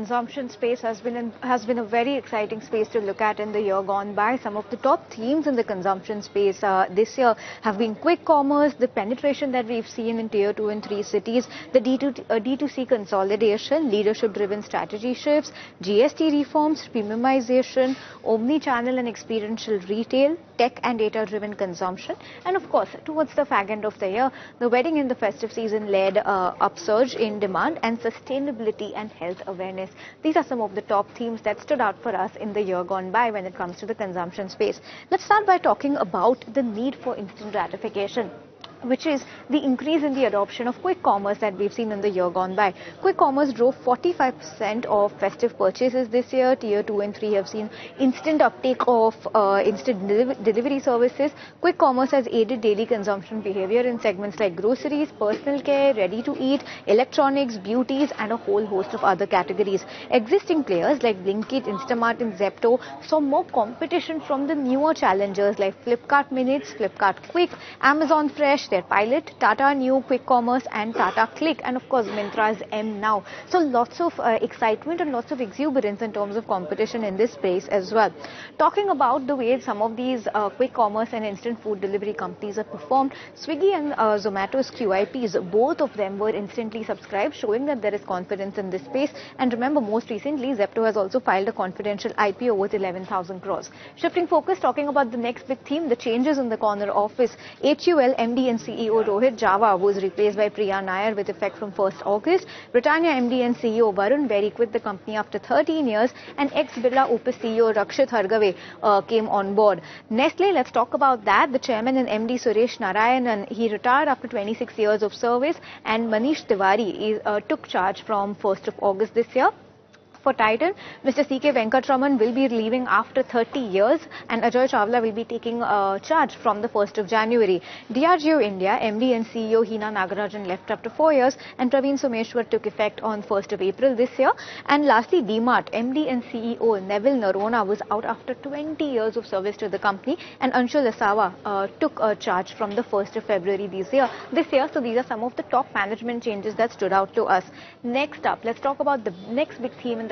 consumption space has been a very exciting space to look at in the year gone by. Some of the top themes in the consumption space this year have been quick commerce, the penetration that we've seen in tier 2 and 3 cities, the D2C consolidation, leadership-driven strategy shifts, GST reforms, premiumization, omni-channel and experiential retail, tech and data-driven consumption, and of course, towards the fag end of the year, the wedding and the festive season led upsurge in demand and sustainability and health awareness. These are some of the top themes that stood out for us in the year gone by when it comes to the consumption space. Let's start by talking about the need for instant gratification, which is the increase in the adoption of quick commerce that we've seen in the year gone by. Quick commerce drove 45% of festive purchases this year. Tier 2 and 3 have seen instant uptake of instant delivery services. Quick commerce has aided daily consumption behavior in segments like groceries, personal care, ready-to-eat, electronics, beauties, and a whole host of other categories. Existing players like Blinkit, Instamart, and Zepto saw more competition from the newer challengers like Flipkart Minutes, Flipkart Quick, Amazon Fresh, their pilot, Tata New Quick Commerce, and Tata Click, and of course Myntra's M Now. So lots of excitement and lots of exuberance in terms of competition in this space as well. Talking about the way some of these quick commerce and instant food delivery companies have performed, Swiggy and Zomato's QIPs, both of them were instantly subscribed, showing that there is confidence in this space. And remember, most recently, Zepto has also filed a confidential IPO worth 11,000 crores. Shifting focus, talking about the next big theme, the changes in the corner office. HUL MD and CEO Rohit Java was replaced by Priya Nair with effect from 1st August. Britannia MD and CEO Varun Berry quit the company after 13 years, and ex-Birla Opus CEO Rakshit Hargave came on board. Nestle, let's talk about that. The chairman and MD Suresh Narayanan, he retired after 26 years of service, and Manish Tiwari took charge from 1st of August this year. For Titan, Mr. C.K. Venkatraman will be leaving after 30 years, and Ajay Chawla will be taking charge from the 1st of January. Diageo India, MD and CEO Hina Nagarajan left after 4 years, and Praveen Someshwar took effect on 1st of April this year. And lastly, DMart, MD and CEO Neville Narona was out after 20 years of service to the company, and Anshul Asawa took charge from the 1st of February this year. So these are some of the top management changes that stood out to us. Next up, let's talk about the next big theme in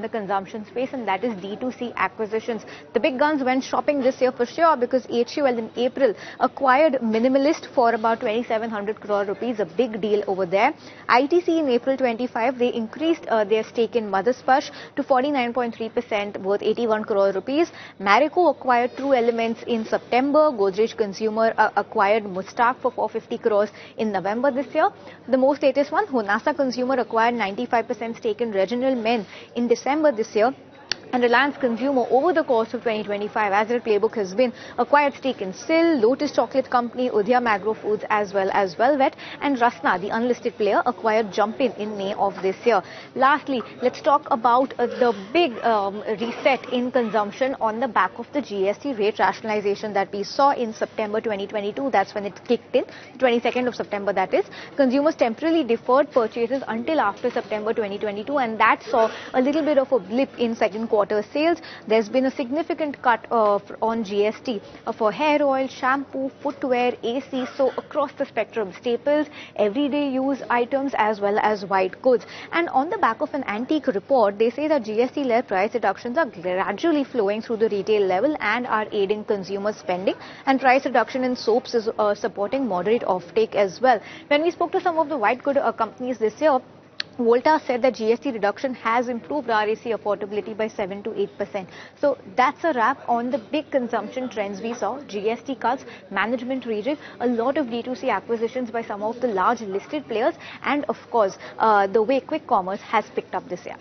the consumption space, and that is D2C acquisitions. The big guns went shopping this year for sure, because HUL in April acquired Minimalist for about 2,700 crore rupees, a big deal over there. ITC in April 25, they increased their stake in Mother's to 49.3% worth 81 crore rupees. Marico acquired True Elements in September. Godrej Consumer acquired Mustaq for 450 crores in November this year. The most latest one, Honasa Consumer acquired 95% stake in Reginald Men in December this year. And Reliance Consumer, over the course of 2025, as their playbook has been, acquired stake in SIL, Lotus Chocolate Company, Udhya Magro Foods, as well as Velvet, and Rasna, the unlisted player, acquired Jumpin in May of this year. Lastly, let's talk about the big reset in consumption on the back of the GST rate rationalization that we saw in September 2022. That's when it kicked in, 22nd of September that is. Consumers temporarily deferred purchases until after September 2022, and that saw a little bit of a blip in second quarter sales. There's been a significant cut on GST for hair oil, shampoo, footwear, AC, so across the spectrum, staples, everyday use items, as well as white goods. And on the back of an Antique report, they say that GST-led price reductions are gradually flowing through the retail level and are aiding consumer spending, and price reduction in soaps is supporting moderate offtake as well. When we spoke to some of the white good companies this year, Voltas said that GST reduction has improved RAC affordability by 7 to 8%. So that's a wrap on the big consumption trends we saw. GST cuts, management rejig, a lot of D2C acquisitions by some of the large listed players, and of course, the way quick commerce has picked up this year.